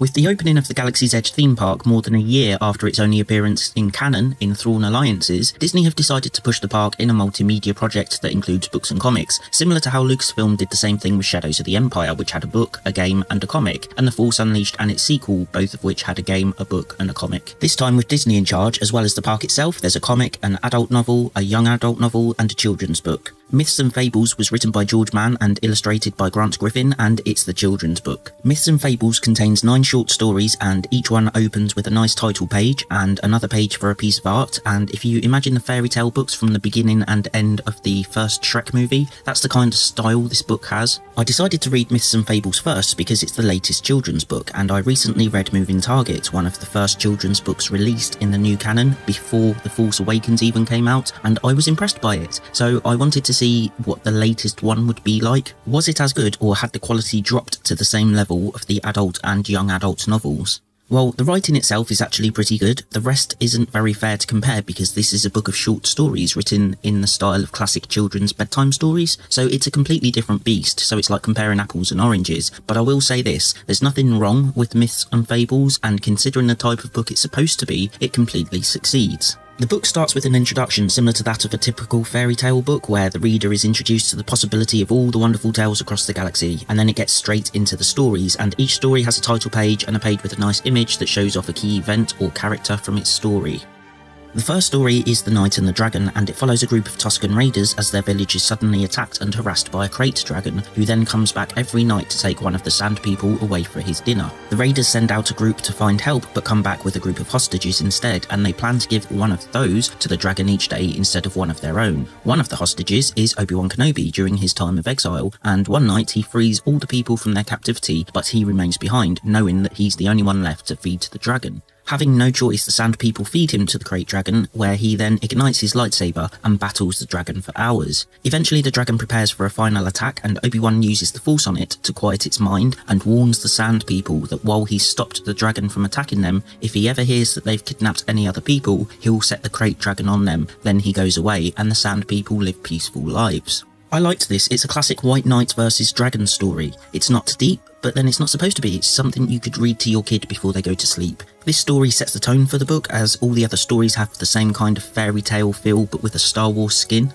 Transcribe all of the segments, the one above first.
With the opening of the Galaxy's Edge theme park more than a year after its only appearance in canon in Thrawn Alliances, Disney have decided to push the park in a multimedia project that includes books and comics, similar to how Lucasfilm did the same thing with Shadows of the Empire, which had a book, a game and a comic, and The Force Unleashed and its sequel, both of which had a game, a book and a comic. This time with Disney in charge, as well as the park itself, there's a comic, an adult novel, a young adult novel and a children's book. Myths and Fables was written by George Mann and illustrated by Grant Griffin, and it's the children's book. Myths and Fables contains 9 short stories, and each one opens with a nice title page and another page for a piece of art, and if you imagine the fairy tale books from the beginning and end of the first Shrek movie, that's the kind of style this book has. I decided to read Myths and Fables first because it's the latest children's book, and I recently read Moving Target, one of the first children's books released in the new canon before The Force Awakens even came out, and I was impressed by it, so I wanted to see what the latest one would be like. Was it as good, or had the quality dropped to the same level of the adult and young adult novels? Well, the writing itself is actually pretty good. The rest isn't very fair to compare because this is a book of short stories written in the style of classic children's bedtime stories, so it's a completely different beast, so it's like comparing apples and oranges. But I will say this, there's nothing wrong with Myths and Fables, and considering the type of book it's supposed to be, it completely succeeds. The book starts with an introduction similar to that of a typical fairy tale book, where the reader is introduced to the possibility of all the wonderful tales across the galaxy, and then it gets straight into the stories, and each story has a title page and a page with a nice image that shows off a key event or character from its story. The first story is The Knight and the Dragon, and it follows a group of Tusken raiders as their village is suddenly attacked and harassed by a crate dragon, who then comes back every night to take one of the Sand People away for his dinner. The raiders send out a group to find help, but come back with a group of hostages instead, and they plan to give one of those to the dragon each day instead of one of their own. One of the hostages is Obi-Wan Kenobi during his time of exile, and one night he frees all the people from their captivity, but he remains behind, knowing that he's the only one left to feed to the dragon. Having no choice, the Sand People feed him to the Krayt Dragon, where he then ignites his lightsaber and battles the dragon for hours. Eventually the dragon prepares for a final attack, and Obi-Wan uses the Force on it to quiet its mind, and warns the Sand People that while he's stopped the dragon from attacking them, if he ever hears that they've kidnapped any other people, he'll set the Krayt Dragon on them. Then he goes away, and the Sand People live peaceful lives. I liked this. It's a classic White Knight versus Dragon story. It's not deep, but then it's not supposed to be. It's something you could read to your kid before they go to sleep. This story sets the tone for the book, as all the other stories have the same kind of fairy tale feel but with a Star Wars skin.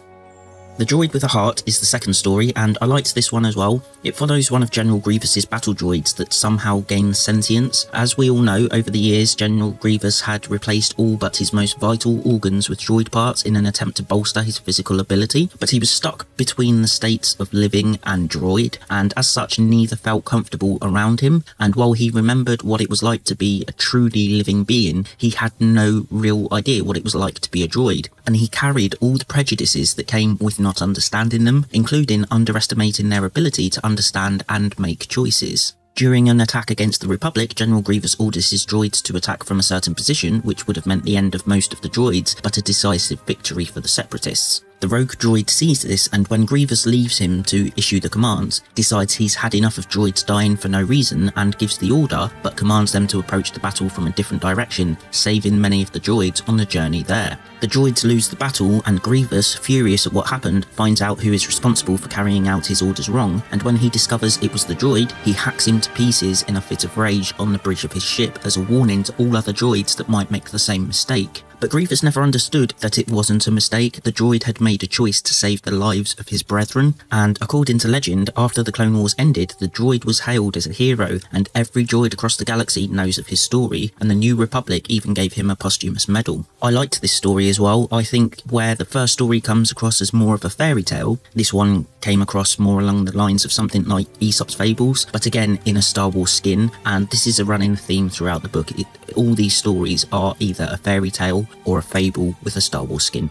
The Droid with a Heart is the second story, and I liked this one as well. It follows one of General Grievous's battle droids that somehow gains sentience. As we all know, over the years, General Grievous had replaced all but his most vital organs with droid parts in an attempt to bolster his physical ability, but he was stuck between the states of living and droid, and as such neither felt comfortable around him, and while he remembered what it was like to be a truly living being, he had no real idea what it was like to be a droid, and he carried all the prejudices that came with not understanding them, including underestimating their ability to understand and make choices. During an attack against the Republic, General Grievous orders his droids to attack from a certain position, which would have meant the end of most of the droids, but a decisive victory for the Separatists. The rogue droid sees this, and when Grievous leaves him to issue the commands, decides he's had enough of droids dying for no reason and gives the order, but commands them to approach the battle from a different direction, saving many of the droids on the journey there. The droids lose the battle, and Grievous, furious at what happened, finds out who is responsible for carrying out his orders wrong, and when he discovers it was the droid, he hacks him to pieces in a fit of rage on the bridge of his ship as a warning to all other droids that might make the same mistake. But Grievous never understood that it wasn't a mistake. The droid had made a choice to save the lives of his brethren, and according to legend, after the Clone Wars ended, the droid was hailed as a hero, and every droid across the galaxy knows of his story, and the New Republic even gave him a posthumous medal. I liked this story as well. I think where the first story comes across as more of a fairy tale, this one came across more along the lines of something like Aesop's Fables, but again in a Star Wars skin, and this is a running theme throughout the book. All these stories are either a fairy tale or a fable with a Star Wars skin.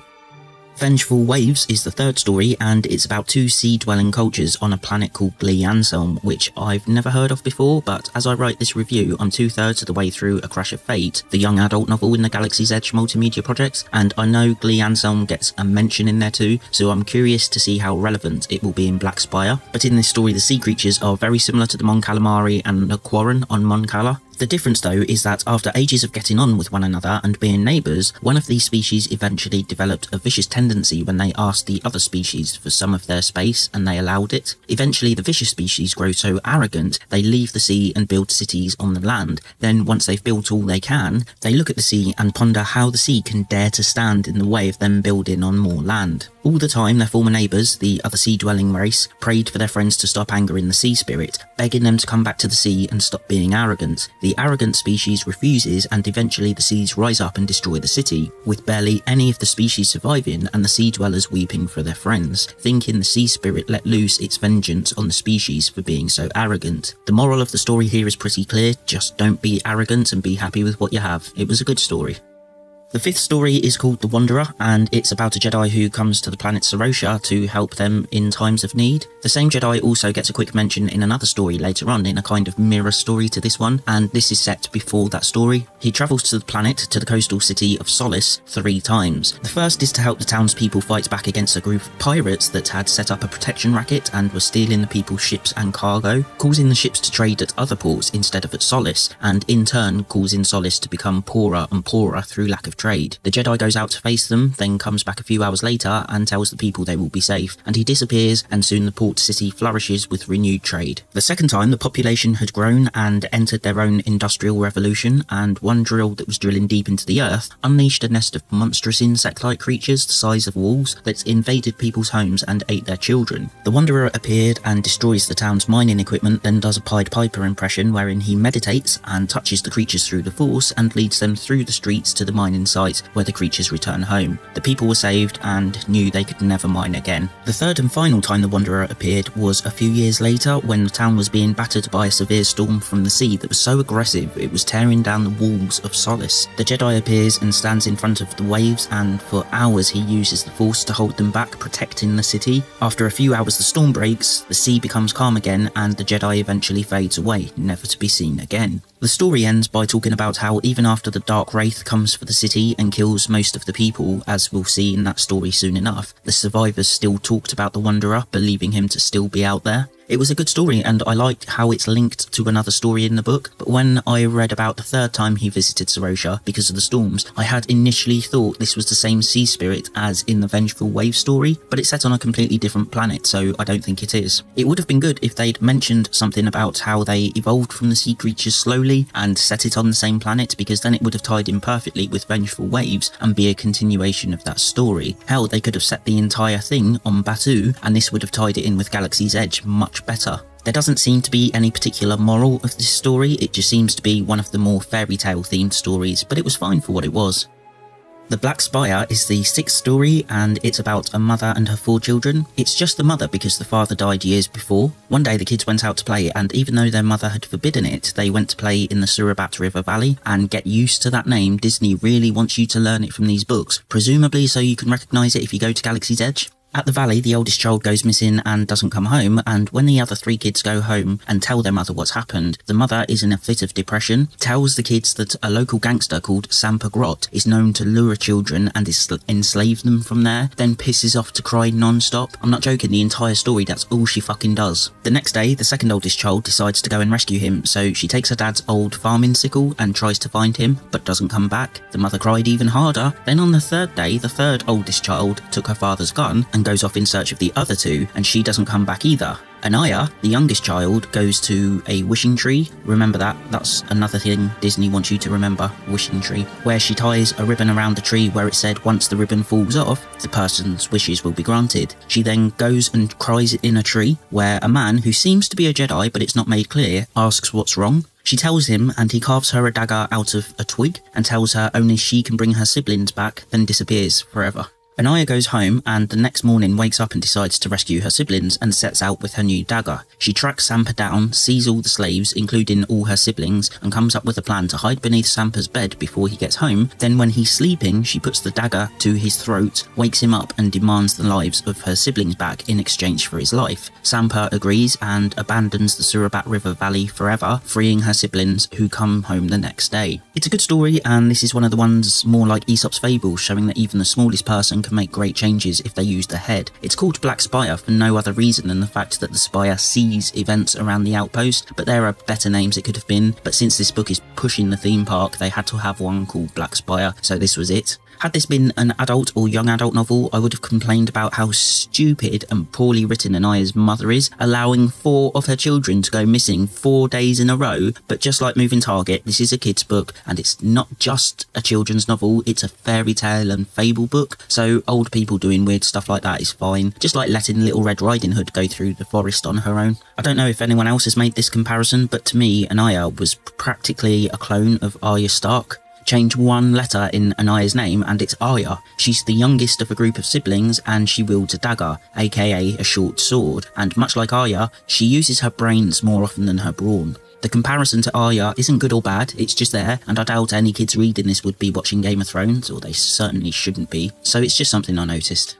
Vengeful Waves is the third story, and it's about 2 sea-dwelling cultures on a planet called Glee Anselm, which I've never heard of before, but as I write this review, I'm 2/3 of the way through A Crash of Fate, the young adult novel in the Galaxy's Edge multimedia projects, and I know Glee Anselm gets a mention in there too, so I'm curious to see how relevant it will be in Black Spire. But in this story, the sea creatures are very similar to the Mon Calamari and the Quarren on Mon Cala, The difference though is that after ages of getting on with one another and being neighbours, one of these species eventually developed a vicious tendency when they asked the other species for some of their space and they allowed it. Eventually the vicious species grow so arrogant they leave the sea and build cities on the land. Then once they've built all they can, they look at the sea and ponder how the sea can dare to stand in the way of them building on more land. All the time their former neighbours, the other sea-dwelling race, prayed for their friends to stop angering the sea spirit, begging them to come back to the sea and stop being arrogant. The arrogant species refuses and eventually the seas rise up and destroy the city, with barely any of the species surviving and the sea dwellers weeping for their friends, thinking the sea spirit let loose its vengeance on the species for being so arrogant. The moral of the story here is pretty clear, just don't be arrogant and be happy with what you have. It was a good story. The fifth story is called The Wanderer, and it's about a Jedi who comes to the planet Sarosha to help them in times of need. The same Jedi also gets a quick mention in another story later on in a kind of mirror story to this one, and this is set before that story. He travels to the planet, to the coastal city of Solace, 3 times. The first is to help the townspeople fight back against a group of pirates that had set up a protection racket and were stealing the people's ships and cargo, causing the ships to trade at other ports instead of at Solace, and in turn causing Solace to become poorer and poorer through lack of trade. The Jedi goes out to face them, then comes back a few hours later and tells the people they will be safe, and he disappears, and soon the port city flourishes with renewed trade. The second time, the population had grown and entered their own industrial revolution, and one drill that was drilling deep into the earth unleashed a nest of monstrous insect-like creatures the size of wolves that invaded people's homes and ate their children. The Wanderer appeared and destroys the town's mining equipment, then does a Pied Piper impression wherein he meditates and touches the creatures through the Force and leads them through the streets to the mining site where the creatures return home. The people were saved and knew they could never mine again. The third and final time the Wanderer appeared was a few years later when the town was being battered by a severe storm from the sea that was so aggressive it was tearing down the walls of Solace. The Jedi appears and stands in front of the waves, and for hours he uses the Force to hold them back, protecting the city. After a few hours the storm breaks, the sea becomes calm again, and the Jedi eventually fades away, never to be seen again. The story ends by talking about how even after the Dark Wraith comes for the city and kills most of the people, as we'll see in that story soon enough, the survivors still talked about the Wanderer, believing him to still be out there. It was a good story, and I liked how it's linked to another story in the book, but when I read about the third time he visited Sarosha because of the storms, I had initially thought this was the same sea spirit as in the Vengeful Wave story, but it's set on a completely different planet, so I don't think it is. It would have been good if they'd mentioned something about how they evolved from the sea creatures slowly and set it on the same planet, because then it would have tied in perfectly with Vengeful Waves and be a continuation of that story. Hell, they could have set the entire thing on Batuu, and this would have tied it in with Galaxy's Edge much better. There doesn't seem to be any particular moral of this story, it just seems to be one of the more fairy tale themed stories, but it was fine for what it was. The Black Spire is the 6th story, and it's about a mother and her 4 children. It's just the mother because the father died years before. One day the kids went out to play, and even though their mother had forbidden it, they went to play in the Surabat River Valley, and get used to that name, Disney really wants you to learn it from these books, presumably so you can recognise it if you go to Galaxy's Edge. At the valley, the oldest child goes missing and doesn't come home, and when the other 3 kids go home and tell their mother what's happened, the mother is in a fit of depression, tells the kids that a local gangster called Sampa Grot is known to lure children and enslave them from there, then pisses off to cry non-stop. I'm not joking, the entire story, that's all she fucking does. The next day, the second oldest child decides to go and rescue him, so she takes her dad's old farming sickle and tries to find him, but doesn't come back. The mother cried even harder. Then on the third day, the third oldest child took her father's gun and goes off in search of the other 2, and she doesn't come back either. Anaya, the youngest child, goes to a wishing tree. Remember that, that's another thing Disney wants you to remember, wishing tree, where she ties a ribbon around the tree where it said once the ribbon falls off, the person's wishes will be granted. She then goes and cries in a tree where a man, who seems to be a Jedi but it's not made clear, asks what's wrong. She tells him, and he carves her a dagger out of a twig and tells her only she can bring her siblings back, then disappears forever. Anaya goes home, and the next morning wakes up and decides to rescue her siblings and sets out with her new dagger. She tracks Sampa down, sees all the slaves, including all her siblings, and comes up with a plan to hide beneath Sampa's bed before he gets home. Then when he's sleeping, she puts the dagger to his throat, wakes him up and demands the lives of her siblings back in exchange for his life. Sampa agrees and abandons the Surabat River Valley forever, freeing her siblings, who come home the next day. It's a good story, and this is one of the ones more like Aesop's Fables, showing that even the smallest person can make great changes if they use the head. It's called Black Spire for no other reason than the fact that the spire sees events around the outpost, but there are better names it could have been, but since this book is pushing the theme park, they had to have one called Black Spire, so this was it. Had this been an adult or young adult novel, I would have complained about how stupid and poorly written Anaya's mother is, allowing 4 of her children to go missing 4 days in a row, but just like Moving Target, this is a kid's book, and it's not just a children's novel, it's a fairy tale and fable book, so old people doing weird stuff like that is fine, just like letting Little Red Riding Hood go through the forest on her own. I don't know if anyone else has made this comparison, but to me, Anaya was practically a clone of Arya Stark. Change one letter in Anaya's name and it's Arya. She's the youngest of a group of siblings and she wields a dagger, aka a short sword, and much like Arya, she uses her brains more often than her brawn. The comparison to Arya isn't good or bad, it's just there, and I doubt any kids reading this would be watching Game of Thrones, or they certainly shouldn't be, so it's just something I noticed.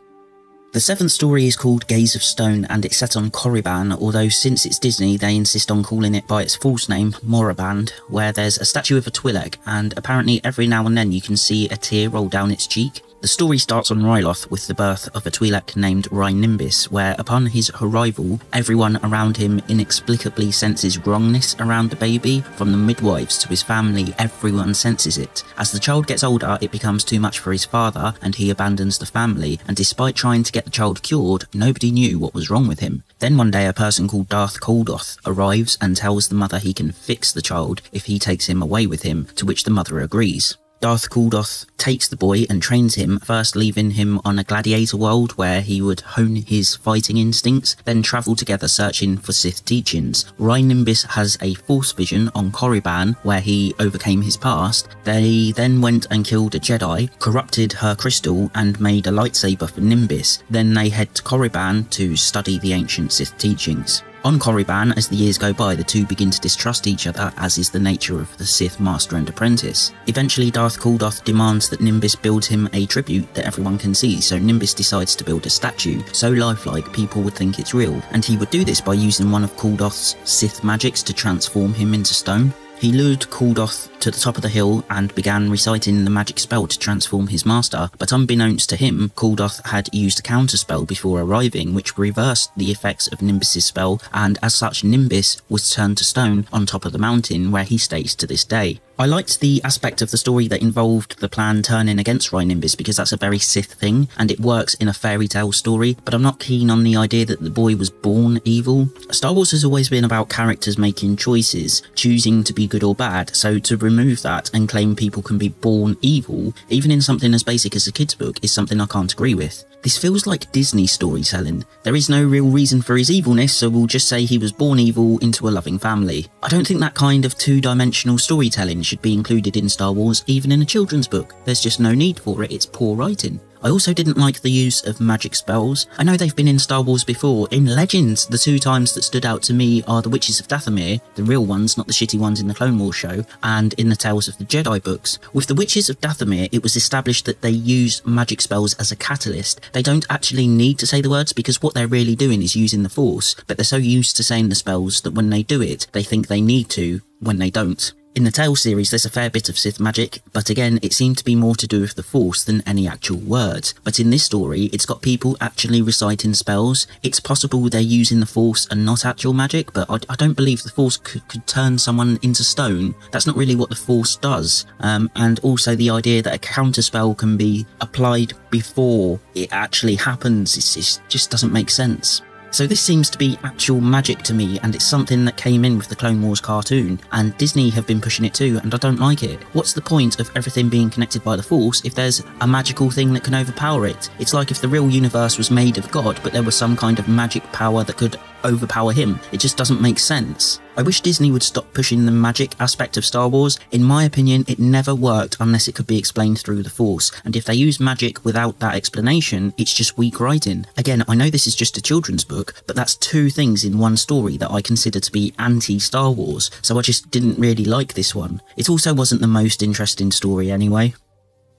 The 7th story is called Gaze of Stone and it's set on Korriban, although since it's Disney they insist on calling it by its false name, Moraband, where there's a statue of a Twi'lek and apparently every now and then you can see a tear roll down its cheek. The story starts on Ryloth with the birth of a Twi'lek named Rhinimbus, where upon his arrival, everyone around him inexplicably senses wrongness around the baby. From the midwives to his family, everyone senses it. As the child gets older, it becomes too much for his father and he abandons the family, and despite trying to get the child cured, nobody knew what was wrong with him. Then one day a person called Darth Kuldoth arrives and tells the mother he can fix the child if he takes him away with him, to which the mother agrees. Darth Kuldoth takes the boy and trains him, first leaving him on a gladiator world where he would hone his fighting instincts, then travel together searching for Sith teachings. Rhinimbus has a Force vision on Korriban where he overcame his past. They then went and killed a Jedi, corrupted her crystal and made a lightsaber for Nimbus. Then they head to Korriban to study the ancient Sith teachings. On Korriban, as the years go by, the two begin to distrust each other, as is the nature of the Sith Master and Apprentice. Eventually, Darth Kuldoth demands that Nimbus builds him a tribute that everyone can see, so Nimbus decides to build a statue, so lifelike people would think it's real, and he would do this by using one of Kuldoth's Sith magics to transform him into stone. He lured Kuldoth to the top of the hill and began reciting the magic spell to transform his master, but unbeknownst to him, Kuldoth had used a counterspell before arriving, which reversed the effects of Nimbus's spell, and as such Nimbus was turned to stone on top of the mountain, where he stays to this day. I liked the aspect of the story that involved the plan turning against Rhinimbus because that's a very Sith thing, and it works in a fairy tale story, but I'm not keen on the idea that the boy was born evil. Star Wars has always been about characters making choices, choosing to be good or bad, so to remove that and claim people can be born evil, even in something as basic as a kid's book, is something I can't agree with. This feels like Disney storytelling. There is no real reason for his evilness, so we'll just say he was born evil into a loving family. I don't think that kind of two-dimensional storytelling should be included in Star Wars, even in a children's book. There's just no need for it, it's poor writing. I also didn't like the use of magic spells. I know they've been in Star Wars before. In Legends, the 2 times that stood out to me are the Witches of Dathomir, the real ones, not the shitty ones in the Clone Wars show, and in the Tales of the Jedi books. With the Witches of Dathomir, it was established that they use magic spells as a catalyst. They don't actually need to say the words because what they're really doing is using the Force, but they're so used to saying the spells that when they do it, they think they need to when they don't. In the Tales series, there's a fair bit of Sith magic, but again, it seemed to be more to do with the Force than any actual words. But in this story, it's got people actually reciting spells. It's possible they're using the Force and not actual magic, but I don't believe the Force could turn someone into stone. That's not really what the Force does. And also the idea that a counterspell can be applied before it actually happens, it just doesn't make sense. So this seems to be actual magic to me, and it's something that came in with the Clone Wars cartoon, and Disney have been pushing it too, and I don't like it. What's the point of everything being connected by the Force if there's a magical thing that can overpower it? It's like if the real universe was made of God, but there was some kind of magic power that could overpower him. It just doesn't make sense. I wish Disney would stop pushing the magic aspect of Star Wars. In my opinion, it never worked unless it could be explained through the Force, and if they use magic without that explanation, it's just weak writing. Again, I know this is just a children's book, but that's 2 things in one story that I consider to be anti-Star Wars, so I just didn't really like this one. It also wasn't the most interesting story anyway.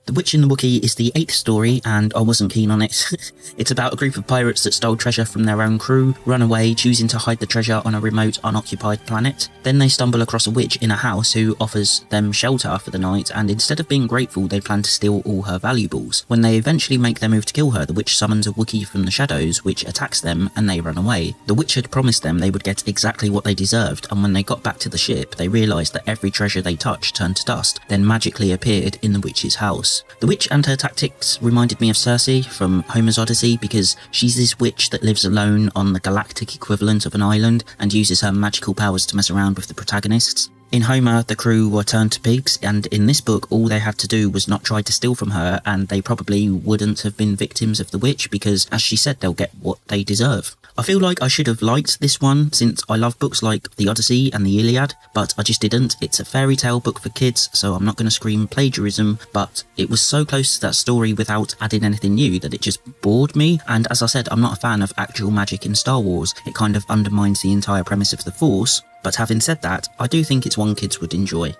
The Witch in the Wookiee is the 8th story, and I wasn't keen on it. It's about a group of pirates that stole treasure from their own crew, run away, choosing to hide the treasure on a remote, unoccupied planet. Then they stumble across a witch in a house who offers them shelter for the night, and instead of being grateful, they plan to steal all her valuables. When they eventually make their move to kill her, the witch summons a Wookiee from the shadows, which attacks them, and they run away. The witch had promised them they would get exactly what they deserved, and when they got back to the ship, they realised that every treasure they touched turned to dust, then magically appeared in the witch's house. The witch and her tactics reminded me of Circe from Homer's Odyssey, because she's this witch that lives alone on the galactic equivalent of an island and uses her magical powers to mess around with the protagonists. In Homer, the crew were turned to pigs, and in this book all they had to do was not try to steal from her, and they probably wouldn't have been victims of the witch because, as she said, they'll get what they deserve. I feel like I should have liked this one since I love books like the Odyssey and the Iliad, but I just didn't. It's a fairy tale book for kids, so I'm not going to scream plagiarism, but it was so close to that story without adding anything new that it just bored me, and as I said, I'm not a fan of actual magic in Star Wars. It kind of undermines the entire premise of the Force, but having said that, I do think it's one kids would enjoy.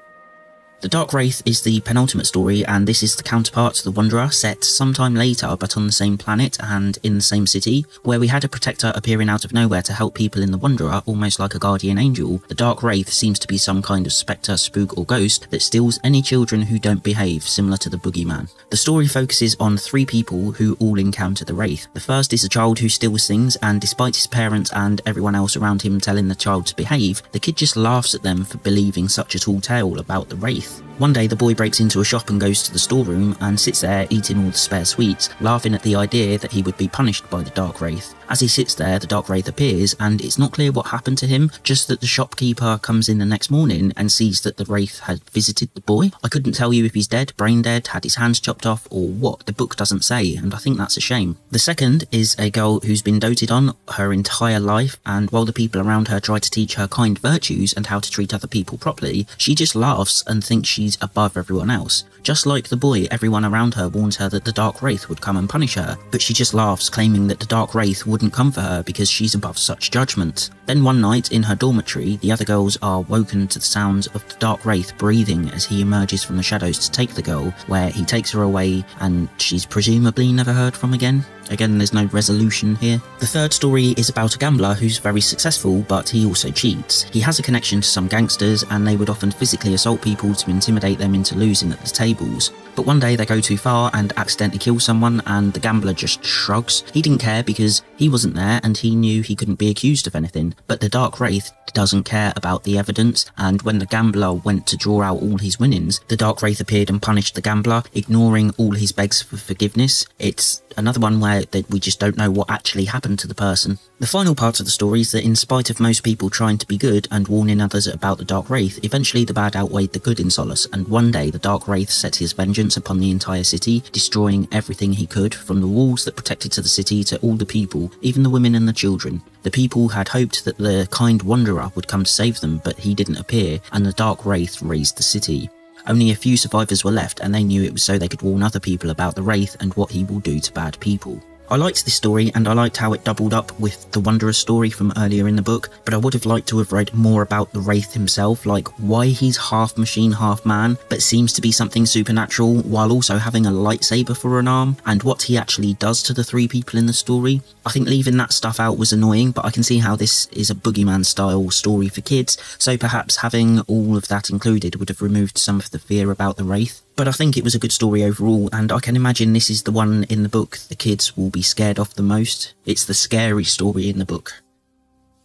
The Dark Wraith is the penultimate story, and this is the counterpart to the Wanderer, set sometime later but on the same planet and in the same city, where we had a protector appearing out of nowhere to help people in the Wanderer, almost like a guardian angel. The Dark Wraith seems to be some kind of spectre, spook or ghost that steals any children who don't behave, similar to the boogeyman. The story focuses on 3 people who all encounter the Wraith. The first is a child who steals things, and despite his parents and everyone else around him telling the child to behave, the kid just laughs at them for believing such a tall tale about the Wraith. One day the boy breaks into a shop and goes to the storeroom and sits there eating all the spare sweets, laughing at the idea that he would be punished by the Dark Wraith. As he sits there, the Dark Wraith appears, and it's not clear what happened to him, just that the shopkeeper comes in the next morning and sees that the Wraith had visited the boy. I couldn't tell you if he's dead, brain dead, had his hands chopped off, or what. The book doesn't say, and I think that's a shame. The second is a girl who's been doted on her entire life, and while the people around her try to teach her kind virtues and how to treat other people properly, she just laughs and thinks she's above everyone else. Just like the boy, everyone around her warns her that the Dark Wraith would come and punish her, but she just laughs, claiming that the Dark Wraith wouldn't come for her because she's above such judgment. Then one night, in her dormitory, the other girls are woken to the sounds of the Dark Wraith breathing as he emerges from the shadows to take the girl, where he takes her away and she's presumably never heard from again. Again, there's no resolution here. The third story is about a gambler who's very successful, but he also cheats. He has a connection to some gangsters, and they would often physically assault people to intimidate them into losing at the tables. But one day they go too far and accidentally kill someone, and the gambler just shrugs. He didn't care because he wasn't there and he knew he couldn't be accused of anything. But the Dark Wraith doesn't care about the evidence, and when the gambler went to draw out all his winnings, the Dark Wraith appeared and punished the gambler, ignoring all his begs for forgiveness. It's another one where we just don't know what actually happened to the person. The final part of the story is that in spite of most people trying to be good and warning others about the Dark Wraith, eventually the bad outweighed the good in Solace, and one day the Dark Wraith set his vengeance upon the entire city, destroying everything he could, from the walls that protected to the city to all the people, even the women and the children. The people had hoped that the kind Wanderer would come to save them, but he didn't appear, and the Dark Wraith razed the city. Only a few survivors were left, and they knew it was so they could warn other people about the Wraith and what he will do to bad people. I liked this story, and I liked how it doubled up with the Wanderer's story from earlier in the book, but I would have liked to have read more about the Wraith himself, like why he's half machine, half man, but seems to be something supernatural, while also having a lightsaber for an arm, and what he actually does to the 3 people in the story. I think leaving that stuff out was annoying, but I can see how this is a boogeyman-style story for kids, so perhaps having all of that included would have removed some of the fear about the Wraith. But I think it was a good story overall, and I can imagine this is the one in the book the kids will be scared of the most. It's the scary story in the book.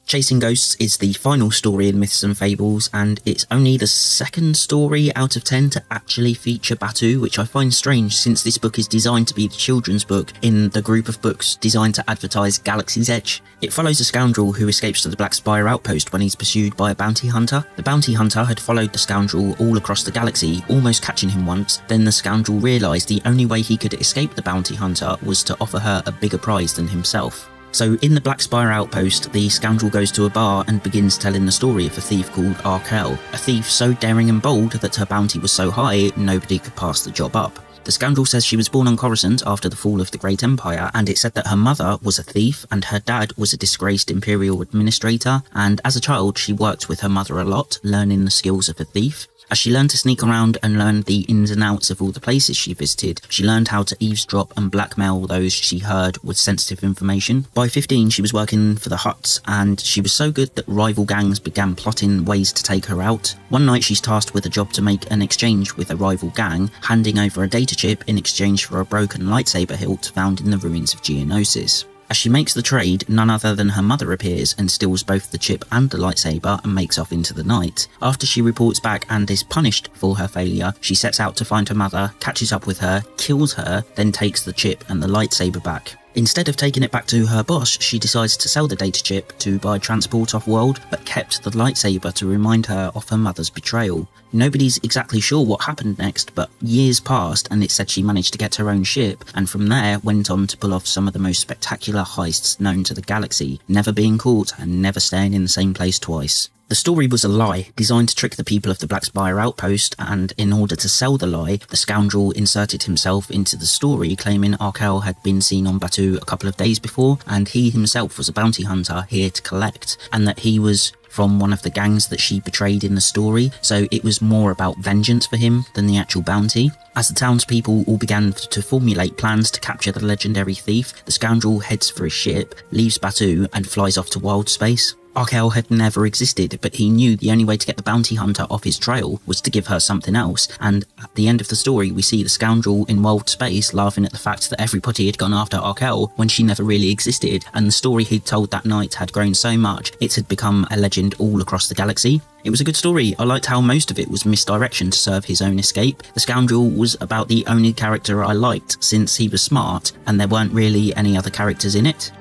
Chasing Ghosts is the final story in Myths and Fables, and it's only the 2nd story out of 10 to actually feature Batu, which I find strange since this book is designed to be the children's book in the group of books designed to advertise Galaxy's Edge. It follows a scoundrel who escapes to the Black Spire outpost when he's pursued by a bounty hunter. The bounty hunter had followed the scoundrel all across the galaxy, almost catching him once. Then the scoundrel realised the only way he could escape the bounty hunter was to offer her a bigger prize than himself. So in the Black Spire outpost, the scoundrel goes to a bar and begins telling the story of a thief called Arkell, a thief so daring and bold that her bounty was so high nobody could pass the job up. The scoundrel says she was born on Coruscant after the fall of the Great Empire, and it said that her mother was a thief and her dad was a disgraced Imperial administrator, and as a child she worked with her mother a lot, learning the skills of a thief. As she learned to sneak around and learned the ins and outs of all the places she visited, she learned how to eavesdrop and blackmail those she heard with sensitive information. By 15, she was working for the Hutts, and she was so good that rival gangs began plotting ways to take her out. One night she's tasked with a job to make an exchange with a rival gang, handing over a data chip in exchange for a broken lightsaber hilt found in the ruins of Geonosis. As she makes the trade, none other than her mother appears and steals both the chip and the lightsaber and makes off into the night. After she reports back and is punished for her failure, she sets out to find her mother, catches up with her, kills her, then takes the chip and the lightsaber back. Instead of taking it back to her boss, she decides to sell the data chip to buy transport off-world, but kept the lightsaber to remind her of her mother's betrayal. Nobody's exactly sure what happened next, but years passed and it said she managed to get her own ship, and from there went on to pull off some of the most spectacular heists known to the galaxy, never being caught and never staying in the same place twice. The story was a lie, designed to trick the people of the Black Spire outpost, and in order to sell the lie, the scoundrel inserted himself into the story, claiming Arkell had been seen on Batuu a couple of days before, and he himself was a bounty hunter here to collect, and that he was from one of the gangs that she betrayed in the story, so it was more about vengeance for him than the actual bounty. As the townspeople all began to formulate plans to capture the legendary thief, the scoundrel heads for his ship, leaves Batuu, and flies off to wild space. Arkell had never existed, but he knew the only way to get the bounty hunter off his trail was to give her something else, and at the end of the story we see the scoundrel in wild space laughing at the fact that everybody had gone after Arkell when she never really existed, and the story he'd told that night had grown so much it had become a legend all across the galaxy. It was a good story. I liked how most of it was misdirection to serve his own escape. The scoundrel was about the only character I liked, since he was smart and there weren't really any other characters in it.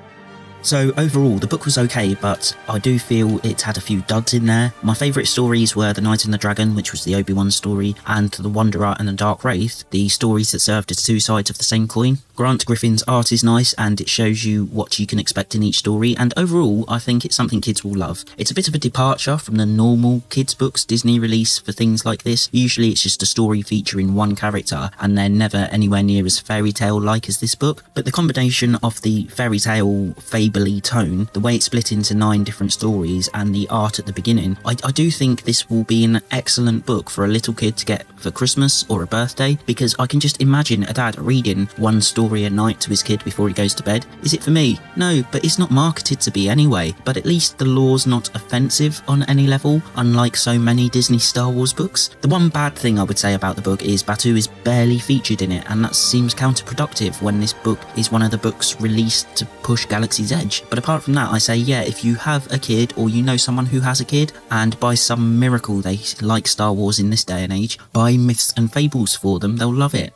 So overall, the book was okay, but I do feel it had a few duds in there. My favourite stories were The Knight and the Dragon, which was the Obi-Wan story, and The Wanderer and the Dark Wraith, the stories that served as two sides of the same coin. Grant Griffin's art is nice, and it shows you what you can expect in each story, and overall, I think it's something kids will love. It's a bit of a departure from the normal kids' books Disney release for things like this. Usually it's just a story featuring one character, and they're never anywhere near as fairy tale-like as this book, but the combination of the fairy tale fable-y tone, the way it's split into 9 different stories, and the art at the beginning, I do think this will be an excellent book for a little kid to get for Christmas or a birthday, because I can just imagine a dad reading one story a night to his kid before he goes to bed. Is it for me? No, but it's not marketed to be anyway, but at least the lore's not offensive on any level, unlike so many Disney Star Wars books. The one bad thing I would say about the book is Batuu is barely featured in it, and that seems counterproductive when this book is one of the books released to push Galaxy's Edge. But apart from that, I say, yeah, if you have a kid or you know someone who has a kid and by some miracle they like Star Wars in this day and age, buy Myths and Fables for them, they'll love it.